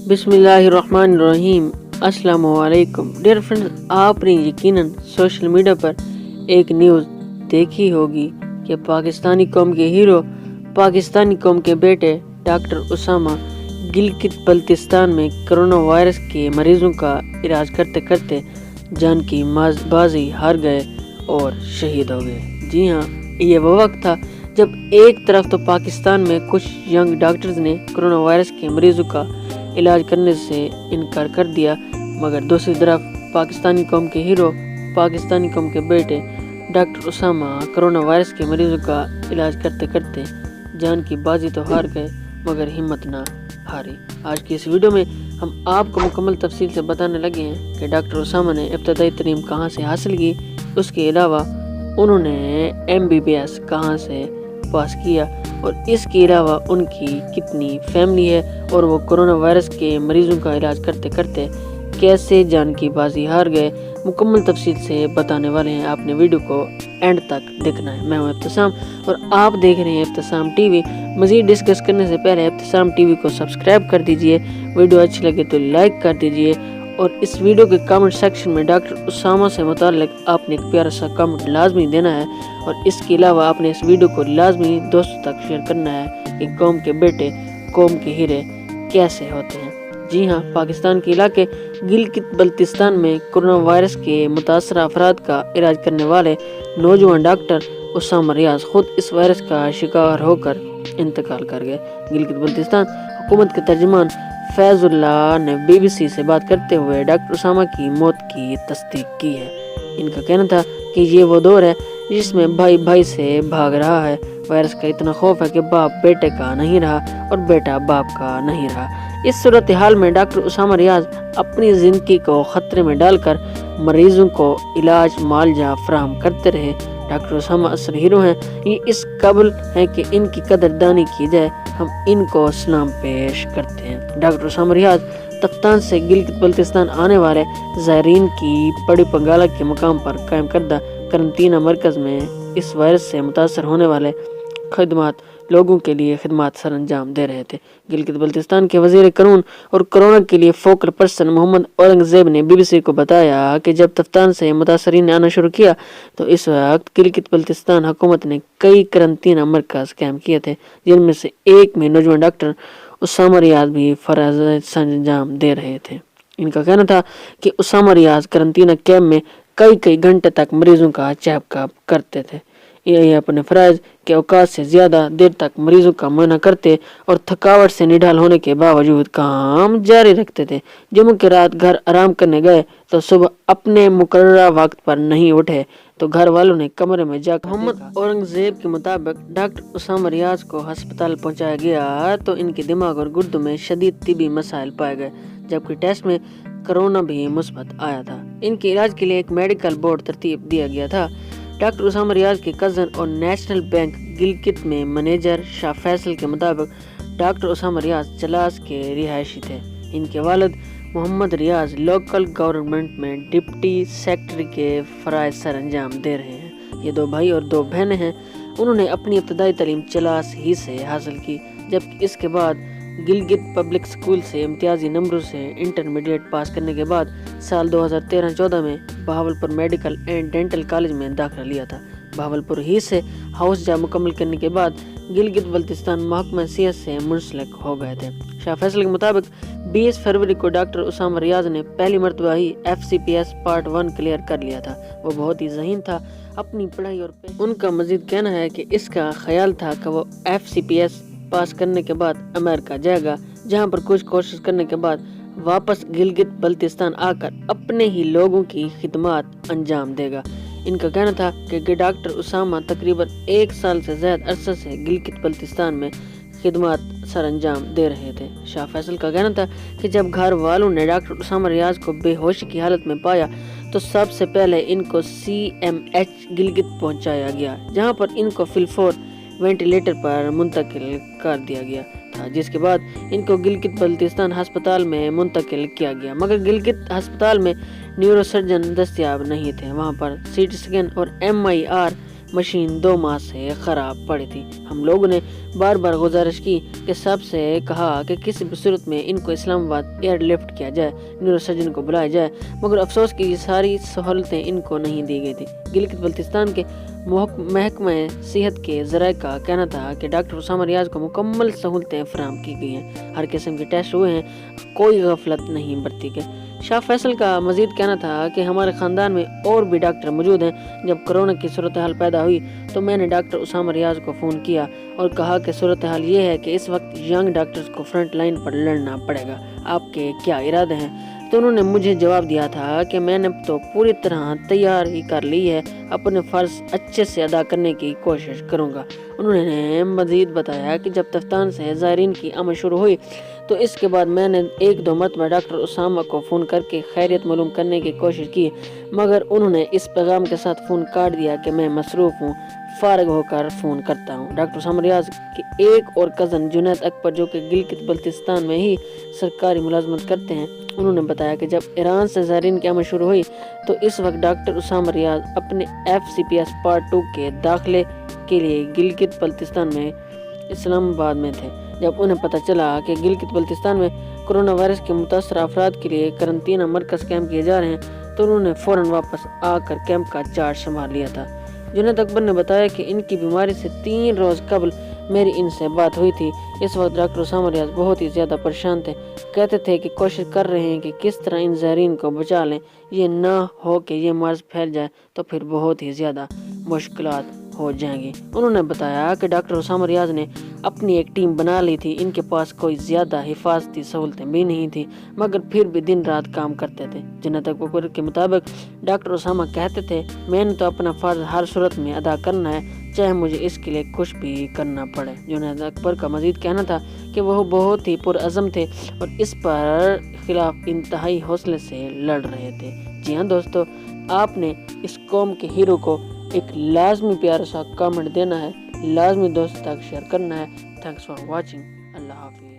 बिस्मिल्लाहिर्रहमानिर्रहीम। अस्सलाम वालेकुम डियर फ्रेंड्स, आपने यकीनन सोशल मीडिया पर एक न्यूज़ देखी होगी कि पाकिस्तानी कौम के हीरो, पाकिस्तानी कौम के बेटे डॉक्टर उसामा गिलगित बल्तिस्तान में कोरोना वायरस के मरीजों का इलाज करते करते जान की बाजी हार गए और शहीद हो गए। जी हाँ, ये वो वक्त था जब एक तरफ तो पाकिस्तान में कुछ यंग डॉक्टर्स ने कोरोना वायरस के मरीजों का इलाज करने से इनकार कर दिया, मगर दूसरी तरफ पाकिस्तानी कौम के हीरो, पाकिस्तानी कौम के बेटे डॉक्टर उसामा कोरोना वायरस के मरीजों का इलाज करते करते जान की बाजी तो हार गए मगर हिम्मत ना हारी। आज की इस वीडियो में हम आपको मुकम्मल तफसील से बताने लगे हैं कि डॉक्टर उसामा ने इब्तदाई तालीम कहाँ से हासिल की, उसके अलावा उन्होंने MBBS कहाँ से पास किया और इसके अलावा उनकी कितनी फैमिली है और वो कोरोना वायरस के मरीजों का इलाज करते करते कैसे जान की बाजी हार गए, मुकम्मल तफसील से बताने वाले हैं। आपने वीडियो को एंड तक देखना है। मैं हूं इब्तिसाम और आप देख रहे हैं इब्तिसाम टीवी। मज़ीद डिस्कस करने से पहले इब्तिसाम टीवी को सब्सक्राइब कर दीजिए, वीडियो अच्छी लगे तो लाइक कर दीजिए और इस वीडियो के कमेंट सेक्शन में डॉक्टर उसामा से मुताल्लिक आपने एक प्यारा सा कमेंट लाजमी देना है और इसके अलावा आपने इस वीडियो को लाजमी दोस्तों तक शेयर करना है कि कौम के बेटे, कौम के हीरे कैसे होते हैं। जी हाँ, पाकिस्तान के इलाके गिलगित बल्तिस्तान में कोरोना वायरस के मुतासर अफराद का इलाज करने वाले नौजवान डॉक्टर उसामा रियाज खुद इस वायरस का शिकार होकर इंतकाल कर गए। गिलगित बल्तिस्तान हुकूमत के तर्जुमान फैजुल्लाह ने BBC से बात करते हुए डॉक्टर उसामा की मौत की तस्दीक की है। इनका कहना था कि ये वो दौर है जिसमें भाई भाई से भाग रहा है। वायरस का इतना खौफ है कि बाप बेटे का नहीं रहा और बेटा बाप का नहीं रहा। इस सूरत हाल में डॉक्टर उसामा रियाज अपनी ज़िंदगी को ख़तरे में डालकर मरीजों को इलाज मुआवजा फराहम करते रहे। डॉक्टर उसामा असल हीरो हैं। ये इस काबिल हैं कि इनकी कदरदानी की जाए। हम इनको सलाम पेश करते हैं। डॉक्टर उसामा रियाज तख्तान से गिलगित बल्तिस्तान आने वाले ज़ायरीन की बड़ी पंगाला के मकाम पर कायम करदा करंतना मरकज़ में इस वायरस से मुतासर होने वाले खदमात लोगों के लिए खिदमत सर अंजाम दे रहे थे। गिलगित बल्तिस्तान के वज़ीर कानून और कोरोना के लिए फोकल पर्सन मोहम्मद औरंगज़ेब ने BBC को बताया कि जब तख्तान से मुतासरीन ने आना शुरू किया तो इस वक्त गिलगित बल्तिस्तान हुकूमत ने कई करंतना मरकज़ कायम किए थे, जिनमें से एक में नौजवान डॉक्टर उसामा रियाज भी फर्ज सर अंजाम दे रहे थे। इनका कहना था कि उसामा रियाज करंतना कैंप में कई घंटे तक मरीजों का चेकअप करते थे। ये अपने फ़राइज़ के औकात से ज़्यादा देर तक मरीजों का मुआयना करते और थकावट से निढाल होने के बावजूद काम जारी रखते थे। जब के रात घर आराम करने गए तो सुबह अपने मुकर्रर वक्त पर नहीं उठे तो घर वालों ने कमरे में जाकर मोहम्मद औरंगज़ेब के मुताबिक डॉक्टर उसामा रियाज को अस्पताल पहुंचाया गया तो इनके दिमाग और गुर्दों में शदीद तिबी मसाइल पाए गए, जबकि टेस्ट में कोरोना भी मुस्बत आया था। इनके इलाज के लिए एक मेडिकल बोर्ड तरतीब दिया गया था। डॉक्टर उसामा रियाज के कज़न और नेशनल बैंक गिलगित में मैनेजर शाह फैसल के मुताबिक डॉक्टर उसामा रियाज चलास के रिहायशी थे। इनके वालिद मोहम्मद रियाज लोकल गवर्नमेंट में डिप्टी सेक्रेटरी के फ़राइज़ सर अंजाम दे रहे हैं। ये 2 भाई और 2 बहनें हैं। उन्होंने अपनी इब्तदाई तालीम चलास ही से हासिल की, जबकि इसके बाद गिलगित पब्लिक स्कूल से इम्तियाजी नंबरों से इंटरमीडिएट पास करने के बाद साल 2013-14 में Bahawalpur medical and dental college में दाखिला लिया था। बहावलपुर ही से हाउस जॉब मुकम्मल करने के बाद गिलगित बल्तिस्तान महकमा सेहत से मुंसलिक हो गए थे। शाह फैसल के मुताबिक 20 फरवरी को डॉक्टर उसामा रियाज ने पहली मरतबा ही FCPS पार्ट 1 क्लियर कर लिया था। वो बहुत ही ज़हीन था अपनी पढ़ाई और उनका मजीद कहना है कि इसका ख्याल था कि वो FCPS पास करने के बाद अमेरिका जाएगा, जहां पर कुछ कोशिश करने के बाद वापस गिलगित बल्तिस्तान आकर अपने ही लोगों की खिदमत अंजाम देगा। इनका कहना था कि डॉक्टर उसामा तकरीबन 1 साल से ज़्यादा अरसे से गिलगित बल्तिस्तान में खिदमत सर अंजाम दे रहे थे। शाह फैसल का कहना था कि जब घर वालों ने डॉक्टर उसामा रियाज को बेहोशी की हालत में पाया तो सबसे पहले इनको CMH गिलगित पहुंचाया गया, जहां पर इनको फिलफोर वेंटिलेटर पर मुंतकिल कर दिया गया था, जिसके बाद इनको गिलगित बल्तिस्तान अस्पताल में मुंतकिल किया गया, मगर गिलगित अस्पताल में न्यूरोसर्जन दस्तयाब नहीं थे। वहां पर CT स्कैन और MIR مشین 2 ماہ سے خراب پڑی تھی۔ ہم لوگوں نے بار بار گزارش کی کہ سب سے کہا کہ کسی بھی صورت میں ان کو اسلام آباد ایئر لفٹ کیا جائے، نیورو سرجن کو بلایا جائے، مگر افسوس کہ یہ ساری سہولتیں ان کو نہیں دی گئی تھی۔ گلگت بلتستان کے محکمہ صحت کے ذرائع کا کہنا تھا کہ ڈاکٹر اسامہ ریاض کو مکمل سہولتیں فراہم کی گئی ہیں، ہر قسم کے ٹیسٹ ہوئے ہیں، کوئی غفلت نہیں برتی گئی۔ شاہ فیصل کا مزید کہنا تھا کہ ہمارے خاندان میں اور بھی ڈاکٹر موجود ہیں۔ جب کورونا کی صورتحال پیدا ہوئی تو میں نے ڈاکٹر اسامہ ریاض کو فون کیا اور کہا کہ صورتحال یہ ہے کہ اس وقت ینگ ڈاکٹرز کو فرنٹ لائن پر لڑنا پڑے گا، آپ کے کیا ارادے ہیں؟ تو انہوں نے مجھے جواب دیا تھا کہ میں نے تو پوری طرح تیاری کر لی ہے، اپنے فرض اچھے سے ادا کرنے کی کوشش کروں گا۔ انہوں نے مزید بتایا کہ جب تفتان سے زائرین کی آمد شروع ہوئی تو اس کے بعد میں نے 1-2 مرتبہ ڈاکٹر اسامہ کو فون کر کے خیریت معلوم کرنے کی کوشش کی، مگر انہوں نے اس پیغام کے ساتھ فون کاٹ دیا کہ میں مصروف ہوں، فارغ ہو کر فون کرتا ہوں۔ ڈاکٹر اسامہ ریاض کے ایک اور کزن جنید اکبر جو کہ گلگت بلتستان میں ہی سرکاری ملازمت کرتے ہیں، انہوں نے بتایا کہ جب ایران سے زائرین کی آمد شروع ہوئی تو اس وقت ڈاکٹر اسامہ ریاض اپنے FCPS پارٹ 2 کے داخلے کے لیے گلگت بلتستان میں اسلام آباد میں تھے۔ جب انہیں پتہ چلا کہ گلگت بلتستان میں کرونا وائرس کے متاثرہ افراد کے لیے قرنطینہ مرکز قائم کیے جا رہے ہیں تو انہوں نے فوراً واپس آ کر کیمپ کا چارج سنبھال لیا تھا۔ جنید اکبر نے بتایا کہ ان کی بیماری سے 3 روز قبل میری ان سے بات ہوئی تھی۔ اس وقت ڈاکٹر اسامہ ریاض بہت ہی زیادہ پریشان تھے، کہتے تھے کہ کوشش کر رہے ہیں کہ کس طرح ان زائرین کو بچا لیں، یہ نہ ہو کہ یہ مرض پھیل جائے تو پھر بہت ہی زیادہ مشکلات ہو جائیں گی۔ انہوں نے بتایا کہ ڈاکٹر اسامہ ریاض نے اپنی ایک ٹیم بنا لی تھی، ان کے پاس کوئی زیادہ حفاظتی سہولتیں بھی نہیں تھیں، مگر پھر بھی دن رات کام کرتے تھے۔ جنید اکبر کے مطابق ڈاکٹر اسامہ کہتے تھے، میں نے تو اپنا فرض ہر صورت میں ادا کرنا ہے، چاہے مجھے اس کے لیے کچھ بھی کرنا پڑے۔ جنید اکبر کا مزید کہنا تھا کہ وہ بہت ہی پرعزم تھے اور اس پر خلاف انتہائی حوصلے سے لڑ رہے تھے۔ جی ہاں دوستو، آپ نے اس قوم کے ہیرو کو ایک لازمی پیارا سا کامنٹ دینا ہے، لازمی دوست تک شیئر کرنا ہے۔ Thanks for watching. اللہ حافظ۔